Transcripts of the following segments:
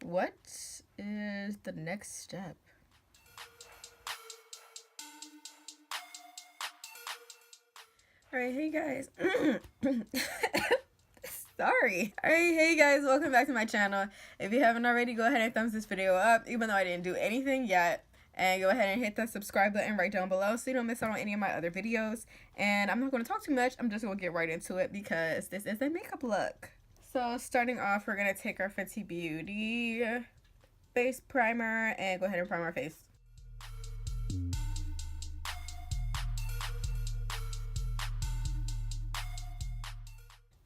What is the next step? Alright, hey guys. Sorry. Alright, hey guys, welcome back to my channel. If you haven't already, go ahead and thumbs this video up, even though I didn't do anything yet. And go ahead and hit that subscribe button right down below so you don't miss out on any of my other videos. And I'm not going to talk too much. I'm just going to get right into it because this is a makeup look. So starting off, we're going to take our Fenty Beauty base primer and go ahead and prime our face.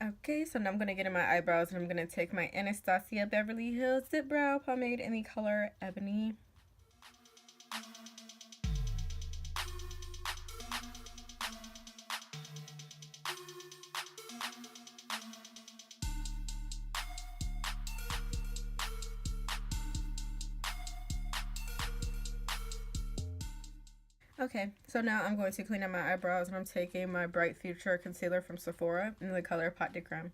Okay, so now I'm going to get in my eyebrows and I'm going to take my Anastasia Beverly Hills DipBrow pomade in the color Ebony. Okay, so now I'm going to clean up my eyebrows and I'm taking my Bright Future concealer from Sephora in the color Pot de Creme.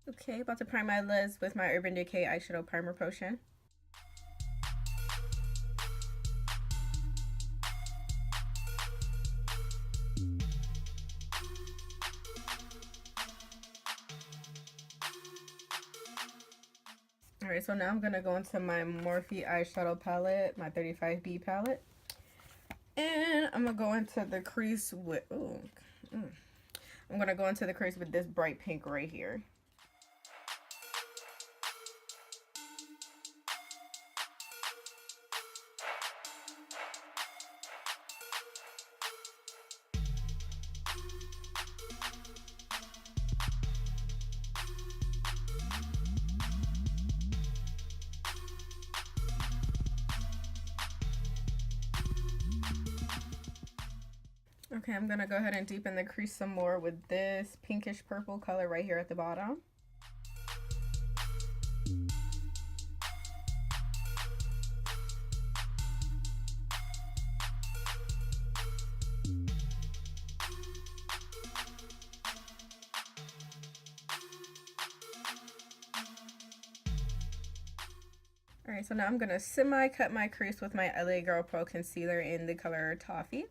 Okay, about to prime my lids with my Urban Decay Eyeshadow Primer Potion. Alright, so now I'm going to go into my Morphe Eyeshadow Palette, my 35B palette. And I'm going to go into the crease with, I'm going to go into the crease with this bright pink right here. Okay, I'm going to go ahead and deepen the crease some more with this pinkish purple color right here at the bottom. Alright, so now I'm going to semi-cut my crease with my LA Girl Pro Concealer in the color Toffee.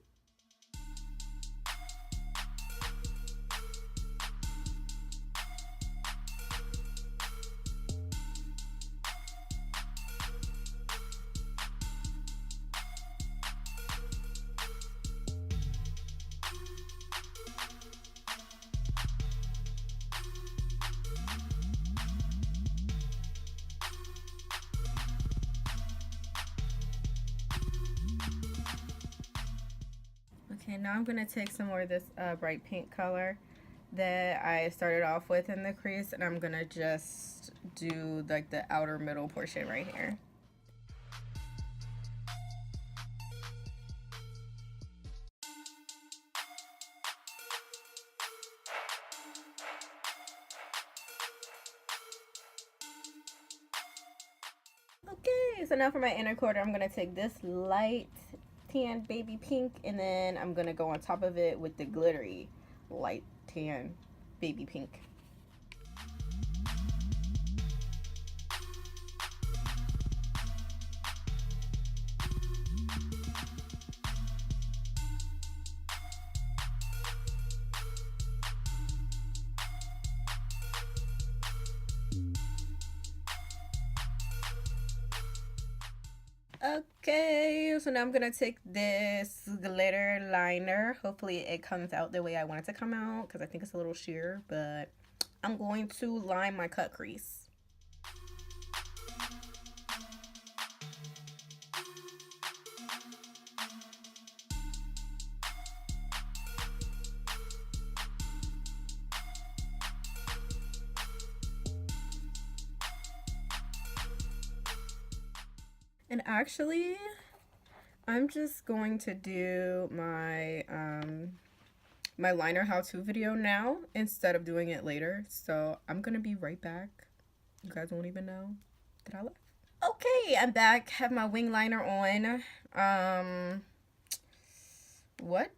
Okay, now I'm going to take some more of this bright pink color that I started off with in the crease, and I'm going to just do like the outer middle portion right here. Okay, so now for my inner quarter, I'm going to take this light tan baby pink, and then I'm gonna go on top of it with the glittery light tan baby pink. Okay, so now I'm gonna take this glitter liner. Hopefully it comes out the way I want it to come out because I think it's a little sheer, but I'm going to line my cut crease. And actually, I'm just going to do my my liner how-to video now instead of doing it later. So I'm gonna be right back. You guys won't even know that I left. Okay, I'm back. Have my wing liner on. What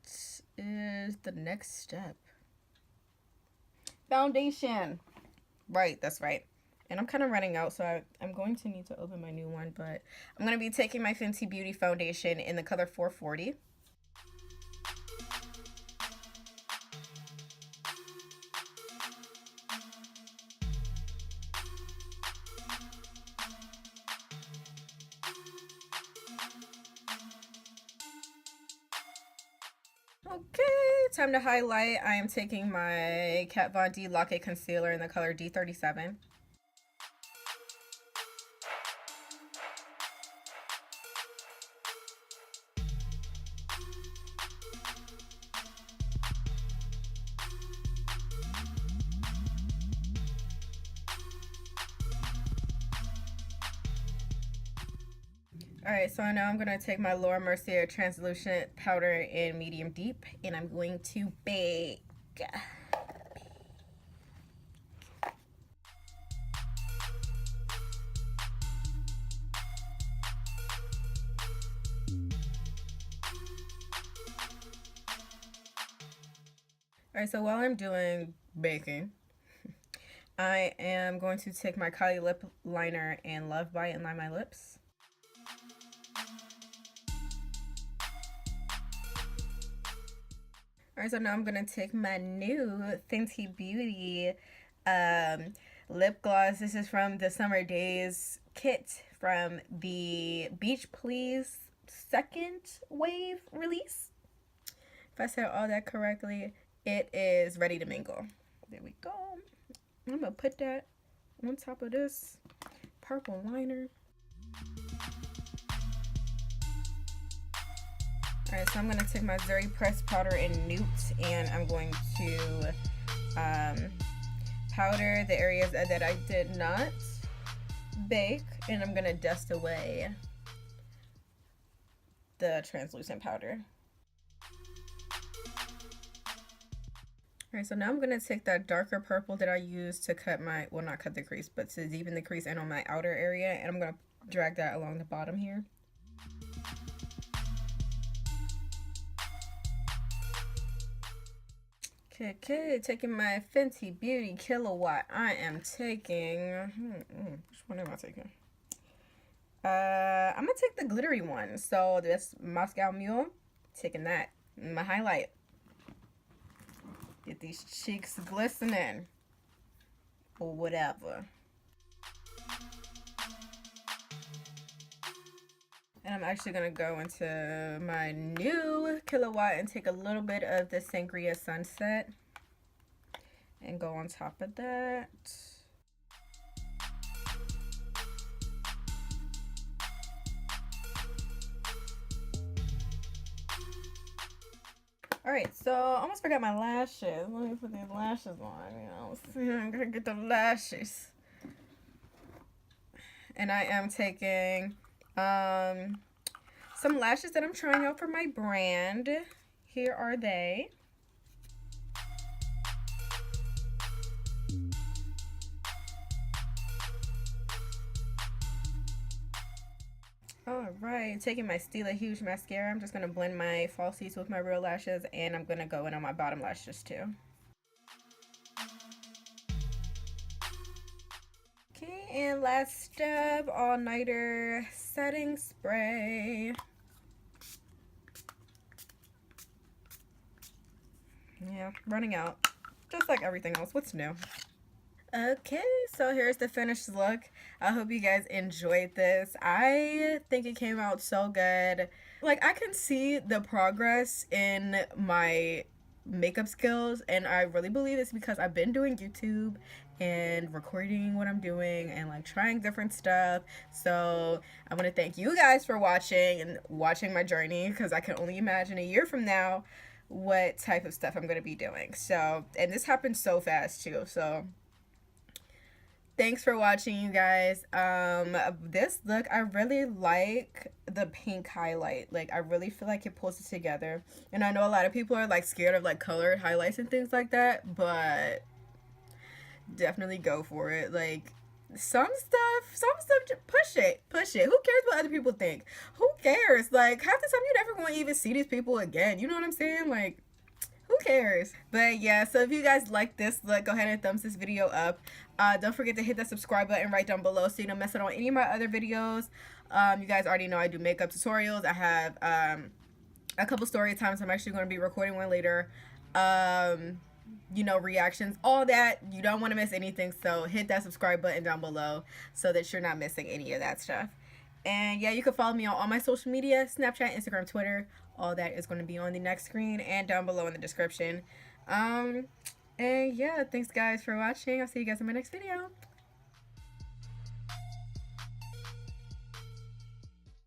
is the next step? Foundation. Right, that's right. And I'm kind of running out, so I'm going to need to open my new one, but I'm going to be taking my Fenty Beauty foundation in the color 440. Okay, time to highlight. I am taking my Kat Von D Lock-It Concealer in the color D37. Alright, so now I'm going to take my Laura Mercier translucent powder in medium deep, and I'm going to bake. Alright, so while I'm doing baking, I am going to take my Kylie lip liner and Love Bite and line my lips. Alright, so now I'm going to take my new Fenty Beauty lip gloss. This is from the Summer Daze kit from the Beach Please second wave release. If I said all that correctly, it is Ready to Mingle. There we go. I'm going to put that on top of this purple liner. Alright, so I'm going to take my Zuri pressed powder in Nuit, and I'm going to powder the areas that I did not bake, and I'm going to dust away the translucent powder. Alright, so now I'm going to take that darker purple that I used to cut my, well, not cut the crease, but to deepen the crease and on my outer area, and I'm going to drag that along the bottom here. Okay, taking my Fenty Beauty Killawatt. I am taking, which one am I taking? I'm going to take the glittery one. So this Moscow Mule, taking that. My highlight. Get these cheeks glistening. Or whatever. And I'm actually going to go into my new Killawatt and take a little bit of the Sangria Sunset and go on top of that. Alright, so I almost forgot my lashes. Let me put these lashes on, you know. See, I'm going to get the lashes. And I am taking some lashes that I'm trying out for my brand. Here are they. Alright, taking my Stila Huge Mascara. I'm just going to blend my falsies with my real lashes, and I'm going to go in on my bottom lashes too. Okay, and last step, All Nighter setting spray. Yeah, running out. Just like everything else. What's new? Okay, so here's the finished look. I hope you guys enjoyed this. I think it came out so good. Like, I can see the progress in my makeup skills, and I really believe it's because I've been doing YouTube and recording what I'm doing and like trying different stuff. So I want to thank you guys for watching and watching my journey, because I can only imagine a year from now what type of stuff I'm going to be doing. So, and this happened so fast too. So thanks for watching, you guys. This look, I really like the pink highlight. Like, I really feel like it pulls it together. And I know a lot of people are like scared of like colored highlights and things like that, but definitely go for it. Like, some stuff, push it. Who cares what other people think? Who cares? Like, half the time you never going to even see these people again. You know what I'm saying? Like, who cares? But yeah, so if you guys like this look, go ahead and thumbs this video up. Don't forget to hit that subscribe button right down below so you don't miss out on any of my other videos. You guys already know I do makeup tutorials. I have a couple story times. I'm actually going to be recording one later. You know, reactions, all that. You don't want to miss anything, so hit that subscribe button down below so that you're not missing any of that stuff. And yeah, you can follow me on all my social media, Snapchat, Instagram, Twitter. All that is going to be on the next screen and down below in the description. And yeah, thanks guys for watching. I'll see you guys in my next video.